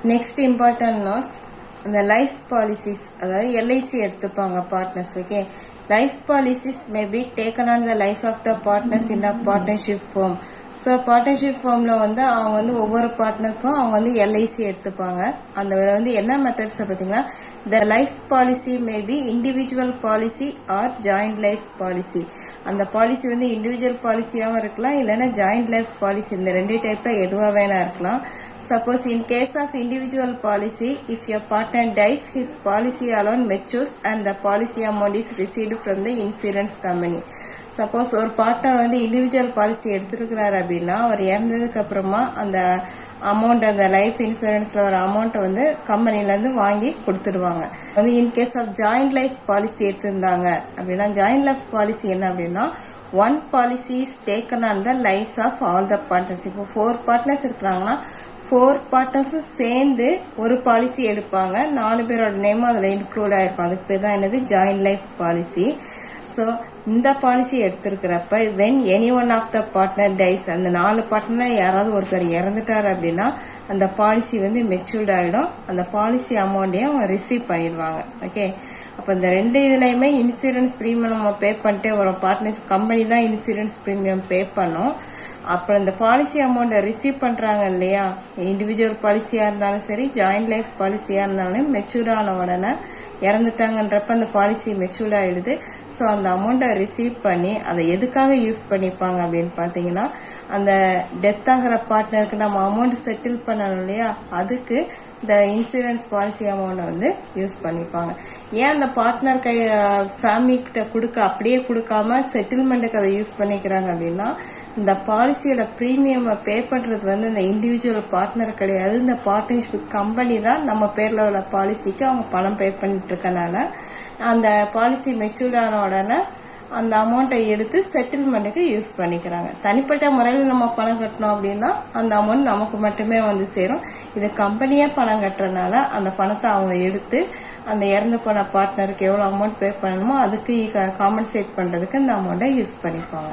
Next important notes, the life policies, அதாவது LIC எடுத்துப்பாங்க partners. Okay, life policies may be taken on the life of the partners in a partnership firm. So partnership ஃபார்ம்ல வந்து அவங்க வந்து ஒவ்வொரு பார்ட்னர்ஸும் அவங்க வந்து எல்ஐசி எடுத்துப்பாங்க. அந்த வந்து என்ன மெத்தட்ஸ் பார்த்தீங்கன்னா, the life policy may be individual policy or joint life policy. அந்த பாலிசி வந்து இண்டிவிஜுவல் பாலிசியாகவும் இருக்கலாம், இல்லைன்னா ஜாயிண்ட் லைஃப் பாலிசி, இந்த ரெண்டு டைப்ல எதுவாக வேணா இருக்கலாம். Suppose in case of individual policy, if your partner dies, his policy alone matures and the policy amount is received from the insurance company. Suppose ஒரு பார்ட்னர் வந்து இண்டிவிஜுவல் பாலிசி எடுத்துருக்கிறாரு அப்படின்னா, அவர் இறந்ததுக்கு அப்புறமா அந்த அமௌண்ட், அந்த லைஃப் இன்சூரன்ஸ்ல ஒரு அமௌண்ட்டை வந்து கம்பெனில இருந்து வாங்கி கொடுத்துடுவாங்க. வந்து in case of joint life policy எடுத்திருந்தாங்க அப்படின்னா, ஜாயிண்ட் லைஃப் பாலிசி என்ன அப்படின்னா, one policy is taken on the lifes of all the partners. இப்போ 4 பார்ட்னர்ஸ் இருக்கிறாங்கன்னா 4 பார்ட்னர்ஸும் சேர்ந்து ஒரு பாலிசி எடுப்பாங்க. 4 பேரோட நேமும் அதுல இன்க்ளூட் ஆயிருக்கும். அதுக்கு பேர் தான் என்னது, ஜாயிண்ட் லைஃப் பாலிசி. ஸோ இந்த policy எடுத்திருக்கிறப்ப when any one of the partner dies, அந்த 4 பார்ட்னர் யாராவது ஒருத்தர் இறந்துட்டாரு அப்படின்னா அந்த பாலிசி வந்து மெச்சூர்ட் ஆயிடும். அந்த பாலிசி அமௌண்ட்டையும் அவங்க ரிசீவ் பண்ணிடுவாங்க. ஓகே, அப்போ இந்த ரெண்டு இதுலயுமே இன்சூரன்ஸ் பிரீமியம் நம்ம பே பண்ணிட்டே வரோம். பார்ட்னர்ஸ் கம்பெனி தான் இன்சூரன்ஸ் பிரீமியம் பே பண்ணோம். அப்புறம் இந்த பாலிசி அமௌண்ட்டை ரிசீவ் பண்றாங்க இல்லையா, இண்டிவிஜுவல் பாலிசியா இருந்தாலும் சரி, ஜாயிண்ட் லைஃப் பாலிசியா இருந்தாலும் மெச்சூர்ட் ஆன உடனே இறந்துட்டாங்கன்றப்ப அந்த பாலிசி மெச்சூர்ட் ஆயிடுது. ஸோ அந்த அமௌண்ட்டை ரிசீவ் பண்ணி அதை எதுக்காக யூஸ் பண்ணிப்பாங்க அப்படின்னு பார்த்தீங்கன்னா, அந்த டெத் ஆகிற பார்ட்னருக்கு நம்ம அமௌண்ட் செட்டில் பண்ணணும் இல்லையா, அதுக்கு இந்த இன்சூரன்ஸ் பாலிசி அமௌண்ட்டை வந்து யூஸ் பண்ணிப்பாங்க. ஏன் அந்த பார்ட்னர் ஃபேமிலி கிட்ட அப்படியே கொடுக்காம செட்டில்மெண்ட்டுக்கு அதை யூஸ் பண்ணிக்கிறாங்க அப்படின்னா, இந்த பாலிசியோட பிரீமியம் பே பண்றது வந்து இந்த இண்டிவிஜுவல் பார்ட்னர் கிடையாது, இந்த பார்ட்னர்ஷிப் கம்பெனி தான் நம்ம பேர்ல உள்ள பாலிசிக்கு அவங்க பணம் பே பண்ணிட்டு இருக்கனால அந்த பாலிசி மெச்சூர்ட் ஆன உடனே அந்த அமௌண்ட்டை எடுத்து செட்டில்மெண்ட்டுக்கு யூஸ் பண்ணிக்கிறாங்க. தனிப்பட்ட முறையில் நம்ம பணம் கட்டணும் அப்படின்னா அந்த அமௌண்ட் நமக்கு மட்டுமே வந்து சேரும். இது கம்பெனியே பணம் கட்டுறதுனால அந்த பணத்தை அவங்க எடுத்து அந்த இறந்து போன பார்ட்னருக்கு எவ்வளவு அமௌண்ட் பே பண்ணணுமோ அதுக்கு காம்பன்சேட் பண்றதுக்கு இந்த அமௌண்ட்டை யூஸ் பண்ணிப்பாங்க.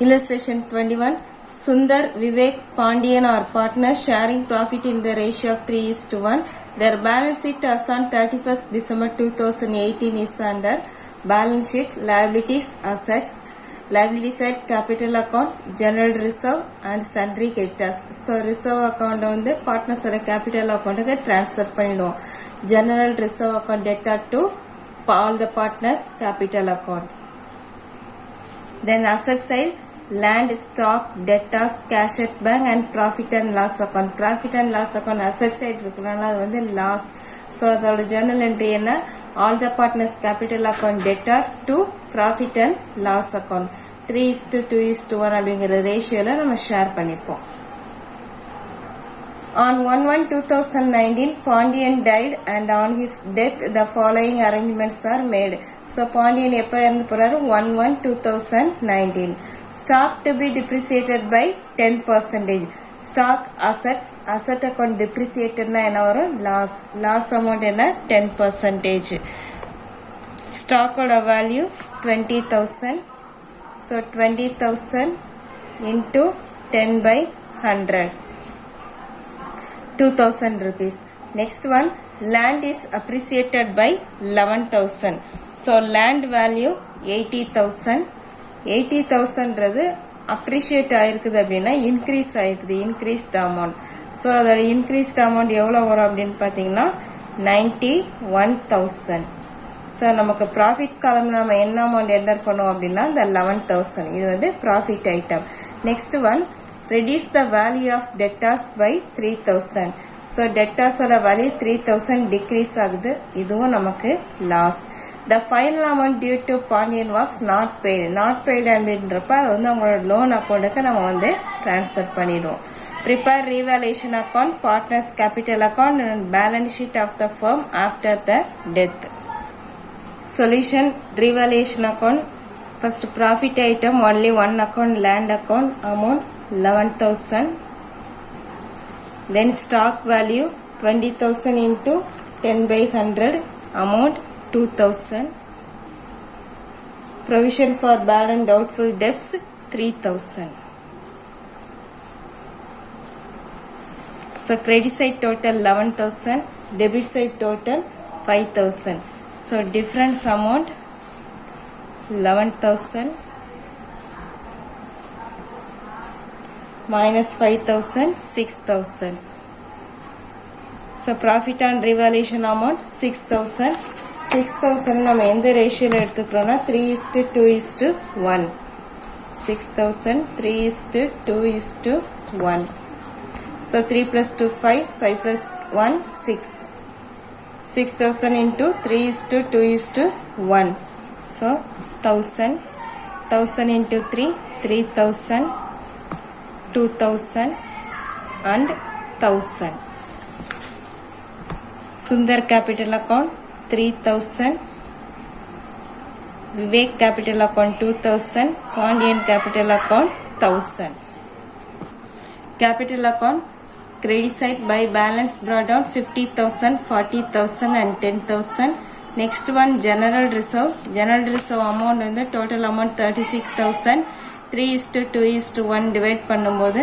Illustration 21. Sundar, Vivek, Pandian are partners sharing profit in the ratio of 3:1. Their balance sheet as on 31st December 2018 is under balance sheet, liabilities, assets, liability side, capital account, general reserve and sundry creditors. So reserve account வந்து partners ஓட capital account transfer பண்ணிடுவோம். General reserve account debtor to all the partners capital account. Then asset side, land, stock, debtors, cash at bank and profit and loss account. Profit and loss account asset side இருக்குறனால அது வந்து loss. So அதோட journal entry என்ன, all the partners capital account debtor to profit and loss account 3:2:1 அப்படிங்கிற ரேஷியோல நம்ம share பண்ணிப்போம். On 1/1/2019, Pandian died and on his death the following arrangements are made. So Pandian எப்ப இறந்து போறாரு, 1/1/2019. Stock to be depreciated by 10%. Stock asset account depreciated na என்ன வரும், loss amount என்ன 10%. Stock oda value 20,000. So 20,000 into 10/100, 2,000 rupees. Next one, land is appreciated by 11,000. So land value 80,000. 80,000ன்றது appreciate ஆயிருக்குது அப்படின்னா increase ஆயிருக்குது, increased amount. So அதோட increased amount எவ்வளோ வரும் அப்படின்னு பார்த்தீங்கன்னா 91,000. ஸோ நமக்கு ப்ராஃபிட் காலம் நம்ம என்ன அமௌண்ட் என்டர் பண்ணுவோம் அப்படின்னா இந்த 11,000. இது வந்து profit item. Next one, reduce the value of debtors by 3,000. So டெட்டாஸோட வேல்யூ 3,000 டிக்ரீஸ் ஆகுது, இதுவும் நமக்கு loss. The final amount due to Pandian was not paid. Not paid அப்படின்றப்ப அது வந்து அவங்களோட லோன் அக்கௌண்ட்டுக்கு நம்ம வந்து டிரான்ஸ்ஃபர் பண்ணிடுவோம். Prepare revaluation account, partners capital account and balance sheet of the firm after the death. Solution, revaluation account. First profit item only one account, land account, amount 11,000. Then stock value 20,000 into 10/100, amount 2,000. Provision for bad and doubtful debts 3,000. So So credit side total 11,000, debit side total 5,000. So difference amount 11,000 minus 5,000, 6,000. So profit on revaluation amount 6,000. 6,000 நம்ம எந்த ரேஷியோல எடுத்துக்கிறோம்னா 3:2:1. 6,000 3:2:1. So 3 plus 2 5, 5 plus 1 6. 6,000 into 3:2:1. So 1,000. 1,000 into 3, 3,000, 2,000 and 1,000. Sundar capital account 3,000. Vivek capital account 2,000. Pandian capital account 1,000. Capital account credit side by balance brought down 50,000, 40,000 and 10,000. Next one general reserve. General reserve amount வந்து total amount 36,000. 3:2:1 divide பண்ணும்போது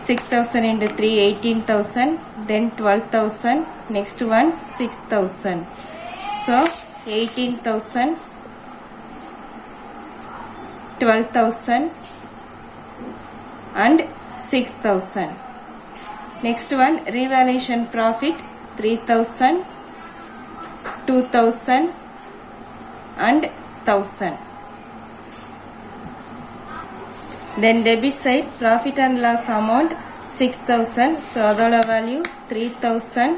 6,000 into 3 18,000, then 12,000. Next one 6,000. So 18,000, 12,000 and 6,000. Next one revaluation profit 3,000, 2,000 and 1,000. Then debit side profit and loss amount 6,000. So அதோட value 3,000,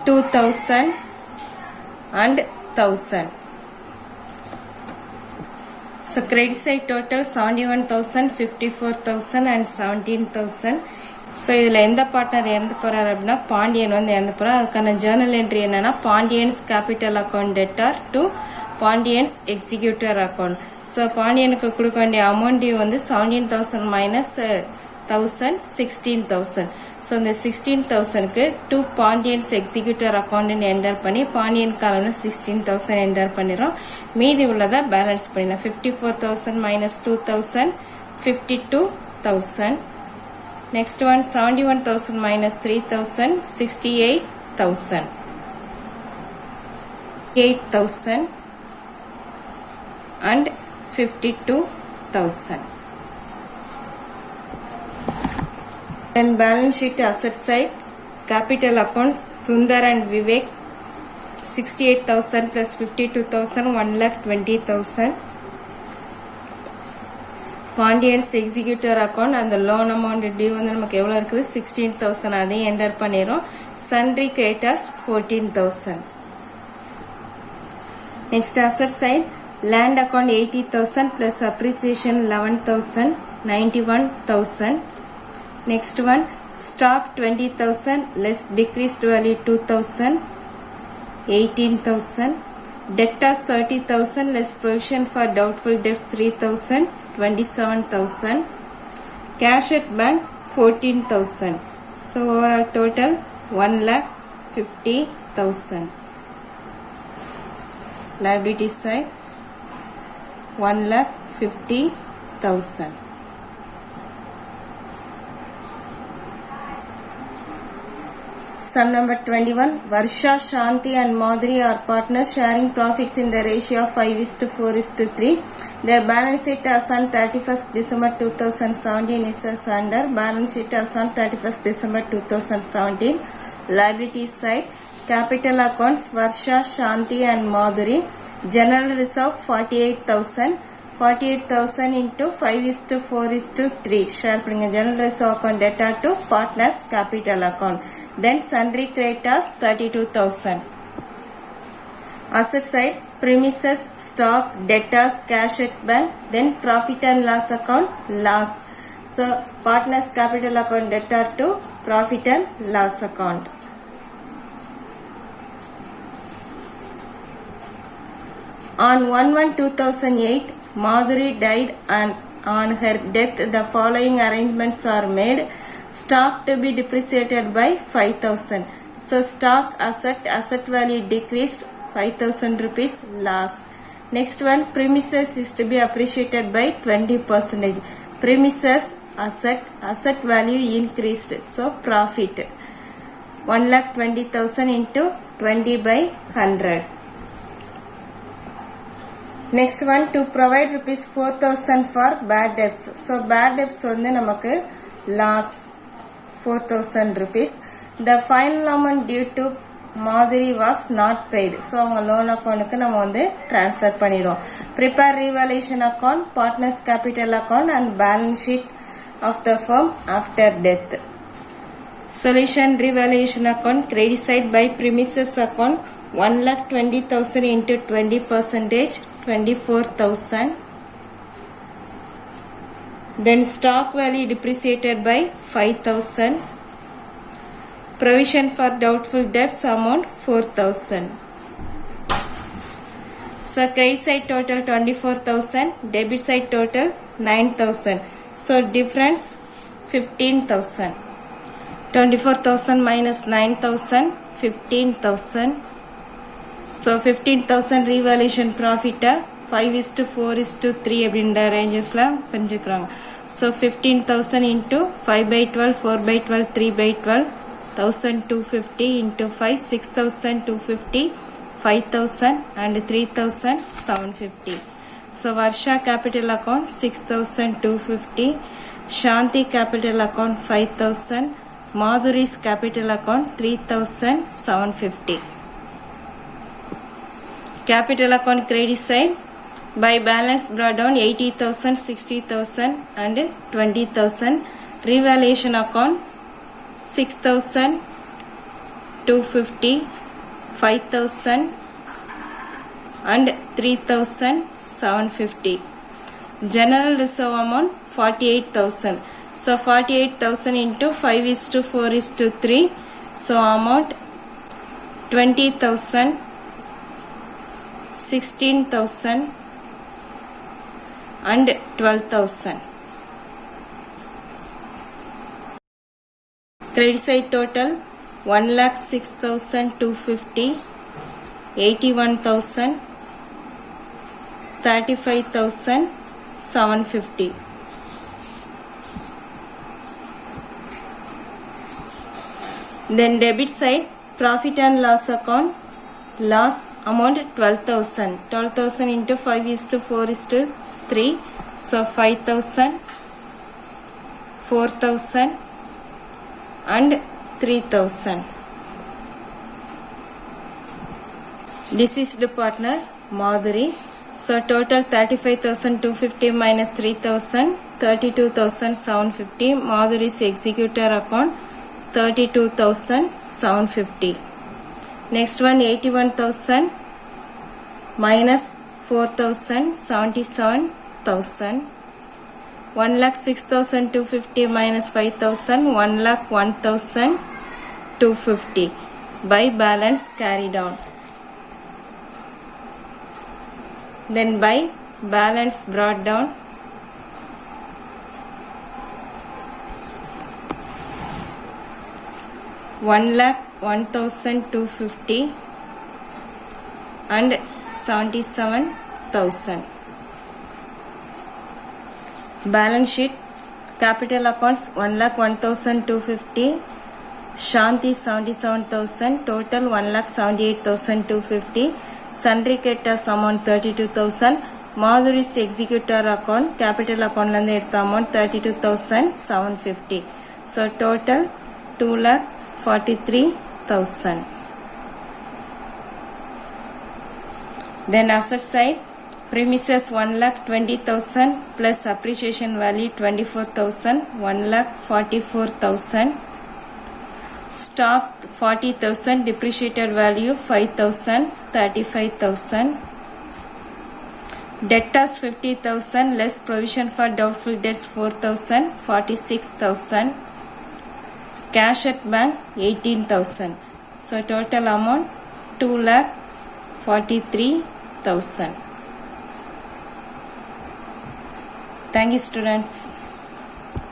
2,000 and 1,000. So credit side total 71,000, 54,000 and 17,000. So இதில் எந்த partner இறந்து போறாரு அப்படின்னா பாண்டியன் வந்து இறந்து போறாரு. அதுக்கான ஜேர்னல் என்ட்ரி என்னன்னா Pandian's capital account debtor to Pandian's executor account. So பாண்டியனுக்கு கொடுக்க வேண்டிய அமௌண்ட் வந்து 17,000 மைனஸ் 1,000 16,000. ஸோ இந்த 16,000க்கு to Pandian's executor account enter பண்ணி பாண்டியன் காலம்ல 16,000 என்டர் பண்ணிடுறோம். மீதி உள்ளதை பேலன்ஸ் பண்ணிடலாம். 54,000 minus 2,000 52,000. Next one 71,000 minus 3,000 68,000. 8,000 and 52,000. Then balance sheet asset side capital accounts Sundar and Vivek 68,000 plus 52,000 1,20,000. Pandian's executor account அந்த லோன் அமௌண்ட் டியூ வந்து நமக்கு எவ்வளவு இருக்குது 16,000. அதையும் என்டர் பண்ணிரும். Sundry creditors 14,000. Next asset side land account 80,000 plus appreciation 11,000 91,000. Next one stock 20,000 less decreased value 2,000 18,000. Debtors 30,000 less provision for doubtful debts 3,000 27,000. Cash at bank 14,000. So overall total 1,50,000. Liability side 1,50,000. Sum number 21. Varsha, Shanti and Madhuri are partners sharing profits in the ratio of 5:4:3. Their balance sheet as on 31st December 2017 is as under. Balance sheet as on 31st December 2017. Liability side capital accounts Varsha, Shanti and Madhuri. General reserve 48,000. 48,000 into 5:4:3. Share பண்ணுங்க. General reserve account data to partners capital account. Then sundry creditors 32,000. Asset side premises, stock, debtors, cash at bank. Then profit and loss account loss. So partners capital account debtor to profit and loss account. On 1/1/2008, Madhuri died and on her death the following arrangements are made. Stock to be depreciated by 5,000. So stock asset value decreased 5,000 rupees loss. Next one premises is to be appreciated by 20%. Premises asset value increased, so profit 1,20,000 into 20 by 100. Next one, to provide rupees 4,000 for bad debts. So bad debts வந்து நமக்கு loss 4,000 rupees. The final amount due to Madhuri was not paid. So அவங்க loan accountக்கு நம்ம வந்து transfer பண்ணிடுவோம். Prepare revaluation account, partners capital account and balance sheet of the firm after death. Solution, revaluation account, credit side by premises account 1,20,000 into 20%, 24,000. Then stock value depreciated by 5,000. Provision for doubtful debts amount 4,000. So credit side total 24,000, debit side total 9,000. So difference 15,000. 24,000 minus 9,000, 15,000. So 15,000 revaluation profit 5:4:3 அப்படின்ற ரேஞ்சஸ்ல பிரிஞ்சுக்கிறாங்க. So 15,000 into 5/12, 4/12, 3/12, 1,250 into 5, 6,250, 5,000 and 3,750. So Varsha capital account 6,250, Shanti capital account 5,000, Madhuri's capital account 3,750. Capital account credit side by balance brought down 80,000, 60,000 and 20,000. Revaluation account 6,250, 5,000 and 3,750. General reserve amount 48,000. So 48,000 into 5:4:3. So amount 20,000, 16,000 and 12,000. Credit side total 1,06,250, 81,000, 35,750. Then debit side, profit and loss account, loss amount 12,000. 12,000 into 5:4:3. So 5,000, 4,000 and 3,000. Deceased partner Madhuri. So total 35,250 minus 3,000, 32,750. Madhuri's executor account 32,750. Next one, 81,000 minus 4,000, 77,000. 1,06,250 minus 5,000, 1,01,250 by balance carried on. Then by balance brought down, one lakh 1,250 and 77,000. Balance sheet, capital accounts 1,01,250, Shanti 77,000, total 1,78,250. Sundry creditors amount 32,000. Madhuri's executor account, capital account lande edutha amount 32,750. So total 2,43,000. Then asset side, premises 1,20,000 plus appreciation value 24,000, 1,44,000. Stock 40,000, depreciated value 5,000, 35,000. Debtors 50,000 less provision for doubtful debts 4,000, 46,000. Cash at bank 18,000. So total amount 2,43,000. Thank you, students.